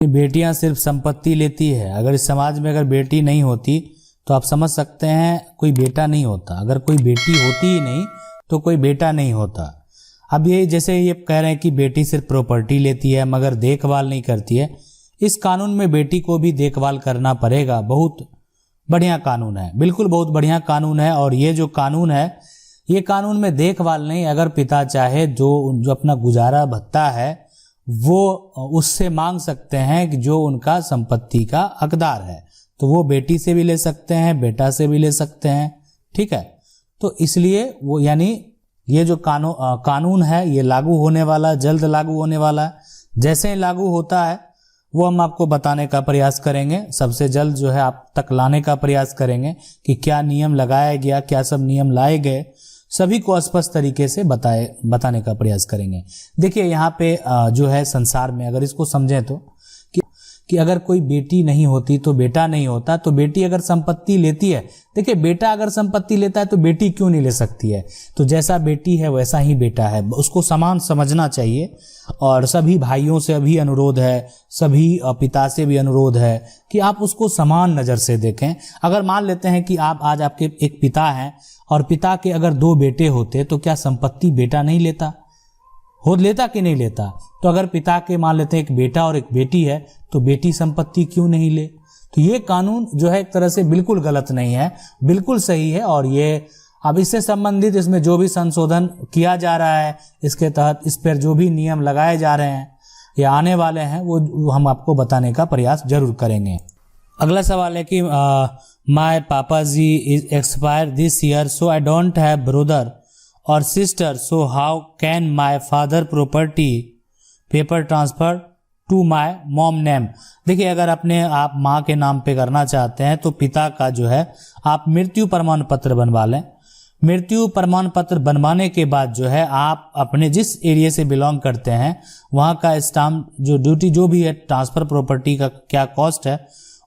बेटियां सिर्फ संपत्ति लेती है। अगर इस समाज में अगर बेटी नहीं होती तो आप समझ सकते हैं कोई बेटा नहीं होता। अगर कोई बेटी होती ही नहीं तो कोई बेटा नहीं होता। अब ये जैसे ये कह रहे हैं कि बेटी सिर्फ प्रॉपर्टी लेती है मगर देखभाल नहीं करती है। इस कानून में बेटी को भी देखभाल करना पड़ेगा। बहुत बढ़िया कानून है, बिल्कुल बहुत बढ़िया कानून है। और ये जो कानून है, ये कानून में देखभाल नहीं, अगर पिता चाहे जो अपना गुजारा भत्ता है वो उससे मांग सकते हैं कि जो उनका संपत्ति का हकदार है, तो वो बेटी से भी ले सकते हैं, बेटा से भी ले सकते हैं। ठीक है, तो इसलिए वो यानी ये जो कानून है ये लागू होने वाला, जल्द लागू होने वाला है। जैसे ही लागू होता है वो हम आपको बताने का प्रयास करेंगे, सबसे जल्द जो है आप तक लाने का प्रयास करेंगे कि क्या नियम लगाया गया, क्या सब नियम लाए गए, सभी को स्पष्ट तरीके से बताने का प्रयास करेंगे। देखिए यहाँ पे जो है संसार में अगर इसको समझें तो कि अगर कोई बेटी नहीं होती तो बेटा नहीं होता, तो बेटी अगर संपत्ति लेती है, देखिए बेटा अगर संपत्ति लेता है तो बेटी क्यों नहीं ले सकती है। तो जैसा बेटी है वैसा ही बेटा है, उसको समान समझना चाहिए। और सभी भाइयों से भी अनुरोध है, सभी पिता से भी अनुरोध है कि आप उसको समान नज़र से देखें। अगर मान लेते हैं कि आप आज आपके एक पिता हैं और पिता के अगर 2 बेटे होते तो क्या संपत्ति बेटा नहीं लेता, लेता कि नहीं लेता। तो अगर पिता के मान लेते हैं एक बेटा और एक बेटी है तो बेटी संपत्ति क्यों नहीं ले। तो ये कानून जो है एक तरह से बिल्कुल गलत नहीं है, बिल्कुल सही है। और ये अब इससे संबंधित इसमें जो भी संशोधन किया जा रहा है, इसके तहत इस पर जो भी नियम लगाए जा रहे हैं या आने वाले हैं वो हम आपको बताने का प्रयास जरूर करेंगे। अगला सवाल है कि my papa ji is expire this year so I don't have brother और sister, so how can my father property paper transfer to my mom name. देखिए अगर अपने आप माँ के नाम पे करना चाहते हैं तो पिता का जो है आप मृत्यु प्रमाण पत्र बनवा लें। मृत्यु प्रमाण पत्र बनवाने के बाद जो है आप अपने जिस एरिया से बिलोंग करते हैं वहाँ का स्टाम्प जो ड्यूटी जो भी है ट्रांसफर प्रॉपर्टी का क्या कॉस्ट है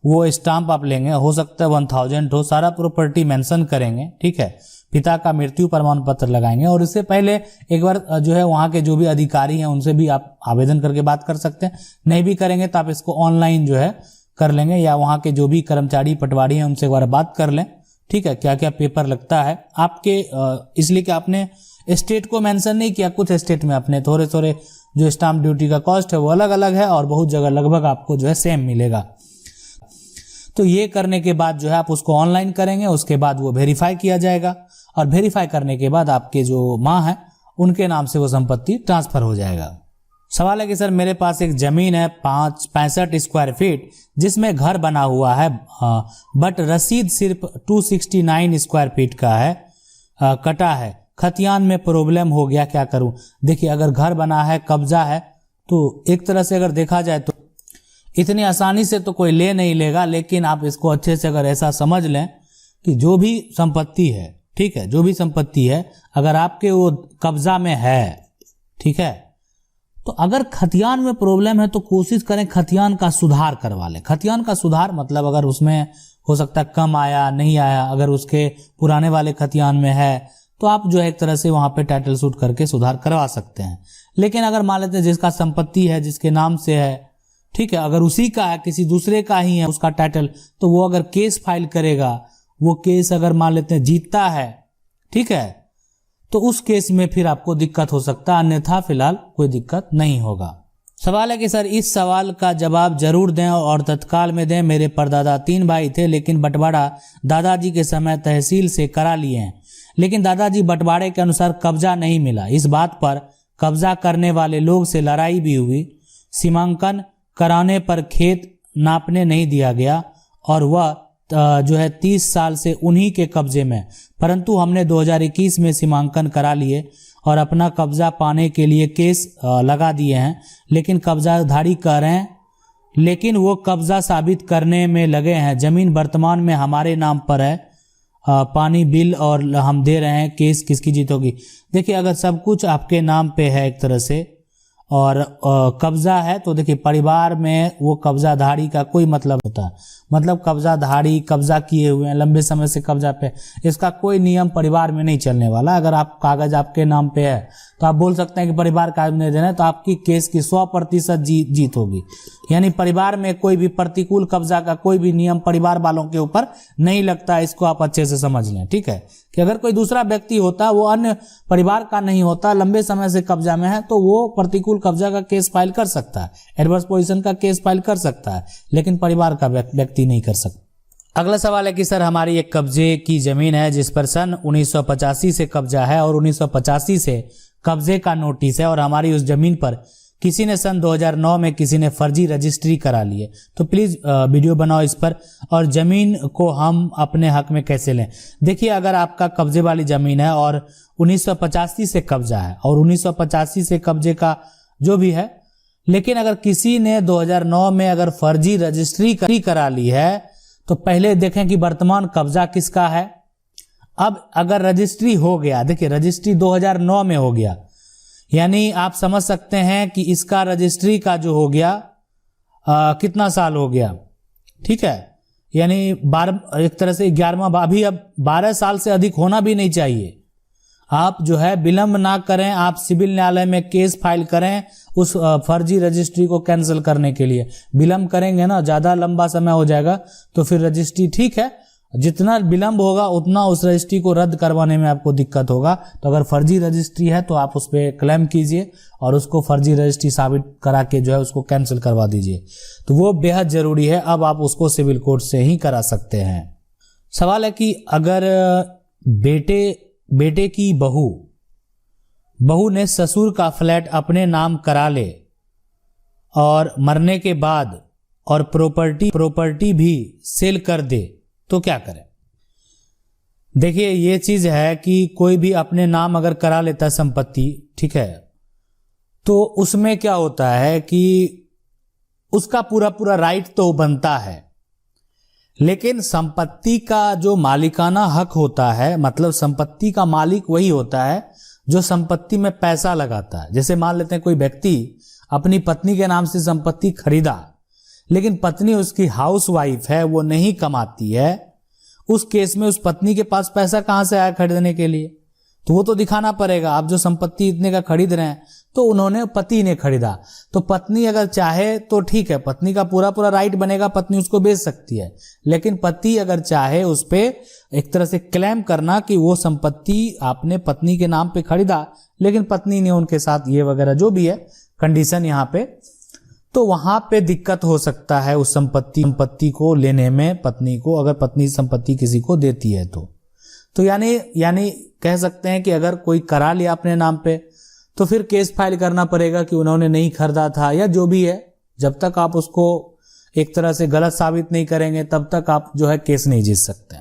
वो स्टाम्प आप लेंगे। हो सकता है 1000 हो, सारा प्रॉपर्टी मेंशन करेंगे। ठीक है, पिता का मृत्यु प्रमाण पत्र लगाएंगे। और इससे पहले एक बार जो है वहाँ के जो भी अधिकारी हैं उनसे भी आप आवेदन करके बात कर सकते हैं। नहीं भी करेंगे तो आप इसको ऑनलाइन जो है कर लेंगे, या वहाँ के जो भी कर्मचारी पटवारी हैं उनसे एक बार बात कर लें। ठीक है, क्या क्या पेपर लगता है आपके, इसलिए कि आपने स्टेट को मेंशन नहीं किया, कुछ स्टेट में अपने थोड़े थोड़े जो स्टाम्प ड्यूटी का कॉस्ट है वो अलग अलग है और बहुत जगह लगभग आपको जो है सेम मिलेगा। तो ये करने के बाद जो है आप उसको ऑनलाइन करेंगे, उसके बाद वो वेरीफाई किया जाएगा और वेरीफाई करने के बाद आपके जो माँ हैं उनके नाम से वो संपत्ति ट्रांसफर हो जाएगा। सवाल है कि सर मेरे पास एक जमीन है 65 स्क्वायर फीट जिसमें घर बना हुआ है, बट रसीद सिर्फ 269 स्क्वायर फीट का है, कटा है, खतियान में प्रॉब्लम हो गया, क्या करूं। देखिए अगर घर बना है, कब्जा है, तो एक तरह से अगर देखा जाए तो इतनी आसानी से तो कोई ले नहीं लेगा, लेकिन आप इसको अच्छे से अगर ऐसा समझ लें कि जो भी संपत्ति है, ठीक है, जो भी संपत्ति है अगर आपके वो कब्जा में है, ठीक है, तो अगर खतियान में प्रॉब्लम है तो कोशिश करें खतियान का सुधार करवा लें। खतियान का सुधार मतलब अगर उसमें हो सकता है कम आया, नहीं आया, अगर उसके पुराने वाले खतियान में है तो आप जो है एक तरह से वहां पे टाइटल शूट करके सुधार करवा सकते हैं। लेकिन अगर मान लेते हैं जिसका संपत्ति है, जिसके नाम से है, ठीक है, अगर उसी का है, किसी दूसरे का ही है उसका टाइटल, तो वो अगर केस फाइल करेगा, वो केस अगर मान लेते हैं जीतता है, ठीक है, तो उस केस में फिर आपको दिक्कत हो सकता है, अन्यथा फिलहाल कोई दिक्कत नहीं होगा। सवाल है कि सर इस सवाल का जवाब जरूर दें और तत्काल में दें। मेरे परदादा 3 भाई थे लेकिन बंटवारा दादाजी के समय तहसील से करा लिए हैं, लेकिन दादाजी बंटवारे के अनुसार कब्जा नहीं मिला। इस बात पर कब्जा करने वाले लोग से लड़ाई भी हुई, सीमांकन कराने पर खेत नापने नहीं दिया गया और वह जो है 30 साल से उन्हीं के कब्जे में, परंतु हमने 2021 में सीमांकन करा लिए और अपना कब्जा पाने के लिए केस लगा दिए हैं, लेकिन कब्जाधारी कह रहे हैं, लेकिन वो कब्जा साबित करने में लगे हैं। जमीन वर्तमान में हमारे नाम पर है, पानी बिल और हम दे रहे हैं, केस किसकी जीत होगी। देखिए अगर सब कुछ आपके नाम पे है एक तरह से और कब्जा है तो देखिए परिवार में वो कब्जाधारी का कोई मतलब होता है, मतलब कब्जाधारी कब्जा किए हुए हैं लंबे समय से कब्जा पे, इसका कोई नियम परिवार में नहीं चलने वाला। अगर आप कागज आपके नाम पे है तो आप बोल सकते हैं कि परिवार कागज नहीं देना है, तो आपकी केस की 100% जीत होगी। यानी परिवार में कोई भी प्रतिकूल कब्जा का कोई भी नियम परिवार वालों के ऊपर नहीं लगता, इसको आप अच्छे से समझ लें, ठीक है। कि अगर कोई दूसरा व्यक्ति होता, वो अन्य परिवार का नहीं होता, लंबे समय से कब्जा में है, तो वो प्रतिकूल कब्जा का केस फाइल कर सकता है, एडवर्स पोजीशन का केस फाइल कर सकता है, लेकिन परिवार का व्यक्ति नहीं कर सकता। अगला सवाल है कि सर हमारी एक कब्जे की जमीन है जिस पर सन 1985 से कब्जा है और 1985 से कब्जे का नोटिस है, और हमारी उस जमीन पर किसी ने सन 2009 में किसी ने फर्जी रजिस्ट्री करा ली है, तो प्लीज वीडियो बनाओ इस पर, और जमीन को हम अपने हक में कैसे लें। देखिए अगर आपका कब्जे वाली जमीन है और 1985 से कब्जा है और 1985 से कब्जे का जो भी है, लेकिन अगर किसी ने 2009 में अगर फर्जी रजिस्ट्री करा ली है तो पहले देखें कि वर्तमान कब्जा किसका है। अब अगर रजिस्ट्री हो गया, देखिए रजिस्ट्री 2009 में हो गया, यानी आप समझ सकते हैं कि इसका रजिस्ट्री का जो हो गया कितना साल हो गया, ठीक है, यानी 12 एक तरह से 11वां, अभी अब 12 साल से अधिक होना भी नहीं चाहिए। आप जो है विलंब ना करें, आप सिविल न्यायालय में केस फाइल करें उस फर्जी रजिस्ट्री को कैंसिल करने के लिए। विलंब करेंगे ना, ज्यादा लंबा समय हो जाएगा तो फिर रजिस्ट्री, ठीक है, जितना विलंब होगा उतना उस रजिस्ट्री को रद्द करवाने में आपको दिक्कत होगा। तो अगर फर्जी रजिस्ट्री है तो आप उस पर क्लेम कीजिए और उसको फर्जी रजिस्ट्री साबित करा के जो है उसको कैंसिल करवा दीजिए, तो वो बेहद जरूरी है। अब आप उसको सिविल कोर्ट से ही करा सकते हैं। सवाल है कि अगर बेटे की बहू ने ससुर का फ्लैट अपने नाम करा ले और मरने के बाद और प्रॉपर्टी भी सेल कर दे तो क्या करें। देखिए ये चीज है कि कोई भी अपने नाम अगर करा लेता है संपत्ति, ठीक है, तो उसमें क्या होता है कि उसका पूरा राइट तो बनता है, लेकिन संपत्ति का जो मालिकाना हक होता है, मतलब संपत्ति का मालिक वही होता है जो संपत्ति में पैसा लगाता है। जैसे मान लेते हैं कोई व्यक्ति अपनी पत्नी के नाम से संपत्ति खरीदा, लेकिन पत्नी उसकी हाउसवाइफ है, वो नहीं कमाती है, उस केस में उस पत्नी के पास पैसा कहां से आया खरीदने के लिए, तो वो तो दिखाना पड़ेगा। आप जो संपत्ति इतने का खरीद रहे हैं तो उन्होंने, पति ने खरीदा, तो पत्नी अगर चाहे तो ठीक है, पत्नी का पूरा राइट बनेगा, पत्नी उसको बेच सकती है, लेकिन पति अगर चाहे उस पे एक तरह से क्लेम करना कि वो संपत्ति आपने पत्नी के नाम पे खरीदा, लेकिन पत्नी ने उनके साथ ये वगैरह जो भी है कंडीशन यहाँ पे, तो वहां पे दिक्कत हो सकता है उस संपत्ति को लेने में पत्नी को, अगर पत्नी संपत्ति किसी को देती है तो यानी कह सकते हैं कि अगर कोई करा लिया अपने नाम पे तो फिर केस फाइल करना पड़ेगा कि उन्होंने नहीं खरीदा था या जो भी है। जब तक आप उसको एक तरह से गलत साबित नहीं करेंगे तब तक आप जो है केस नहीं जीत सकते।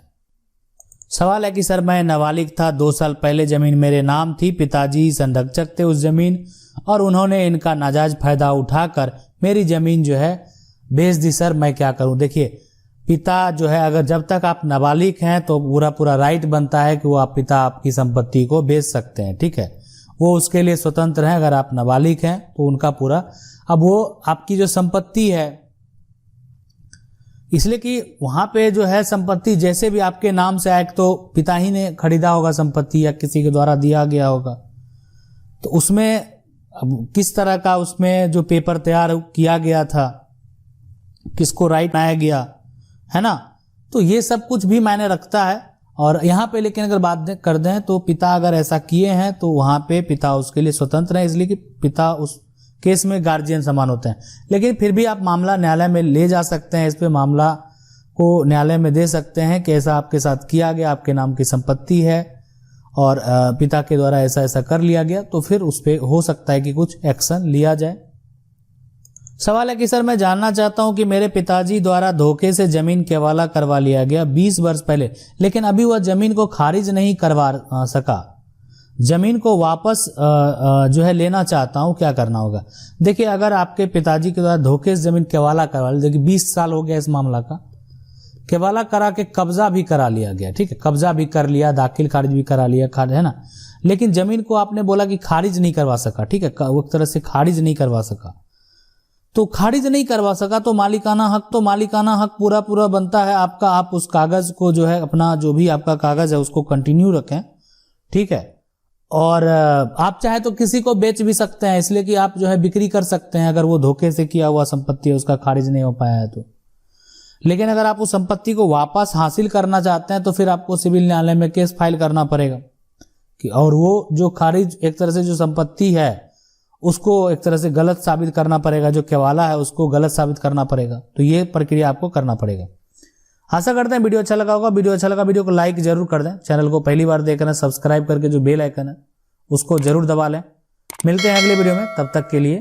सवाल है कि सर मैं नाबालिग था, 2 साल पहले जमीन मेरे नाम थी, पिताजी संरक्षक थे उस जमीन और उन्होंने इनका नाजायज फायदा उठाकर मेरी जमीन जो है बेच दी, सर मैं क्या करूं। देखिए पिता जो है, अगर जब तक आप नाबालिग हैं तो पूरा राइट बनता है कि वो आप पिता आपकी संपत्ति को बेच सकते हैं, ठीक है, वो उसके लिए स्वतंत्र हैं। अगर आप नाबालिग हैं तो उनका पूरा, अब वो आपकी जो संपत्ति है, इसलिए कि वहां पे जो है संपत्ति जैसे भी आपके नाम से आए तो पिता ही ने खरीदा होगा संपत्ति या किसी के द्वारा दिया गया होगा, तो उसमें अब किस तरह का उसमें जो पेपर तैयार किया गया था, किसको राइट बनाया गया है ना, तो ये सब कुछ भी मायने रखता है। और यहाँ पे लेकिन अगर बात कर दें तो पिता अगर ऐसा किए हैं तो वहां पे पिता उसके लिए स्वतंत्र है, इसलिए कि पिता उस केस में गार्जियन समान होते हैं। लेकिन फिर भी आप मामला न्यायालय में ले जा सकते हैं, इस पे मामला को न्यायालय में दे सकते हैं कि ऐसा आपके साथ किया गया, आपके नाम की संपत्ति है और पिता के द्वारा ऐसा कर लिया गया, तो फिर उस पे हो सकता है कि कुछ एक्शन लिया जाए। सवाल है कि सर मैं जानना चाहता हूं कि मेरे पिताजी द्वारा धोखे से जमीन के हवाला करवा लिया गया 20 वर्ष पहले, लेकिन अभी वह जमीन को खारिज नहीं करवा सका, जमीन को वापस जो है लेना चाहता हूं, क्या करना होगा। देखिए अगर आपके पिताजी के द्वारा धोखे से जमीन केवाला करवा लिया, देखिए 20 साल हो गया इस मामला का, केवाला करा के कब्जा भी करा लिया गया, ठीक है, कब्जा भी कर लिया, दाखिल खारिज भी करा लिया, है ना, लेकिन जमीन को आपने बोला कि खारिज नहीं करवा सका, ठीक है, वो एक तरह से खारिज नहीं करवा सका, तो खारिज नहीं करवा सका तो मालिकाना हक पूरा बनता है आपका। आप उस कागज को जो है, अपना जो भी आपका कागज है उसको कंटिन्यू रखें, ठीक है। और आप चाहे तो किसी को बेच भी सकते हैं, इसलिए कि आप जो है बिक्री कर सकते हैं अगर वो धोखे से किया हुआ संपत्ति है, उसका खारिज नहीं हो पाया है तो। लेकिन अगर आप उस संपत्ति को वापस हासिल करना चाहते हैं तो फिर आपको सिविल न्यायालय में केस फाइल करना पड़ेगा कि, और वो जो खारिज एक तरह से जो संपत्ति है उसको एक तरह से गलत साबित करना पड़ेगा, जो केवाला है उसको गलत साबित करना पड़ेगा। तो ये प्रक्रिया आपको करना पड़ेगा। आशा करते हैं वीडियो अच्छा लगा होगा। वीडियो अच्छा लगा वीडियो को लाइक जरूर कर दें। चैनल को पहली बार देख रहे हैं सब्सक्राइब करके जो बेल आइकन है उसको जरूर दबा लें। मिलते हैं अगले वीडियो में, तब तक के लिए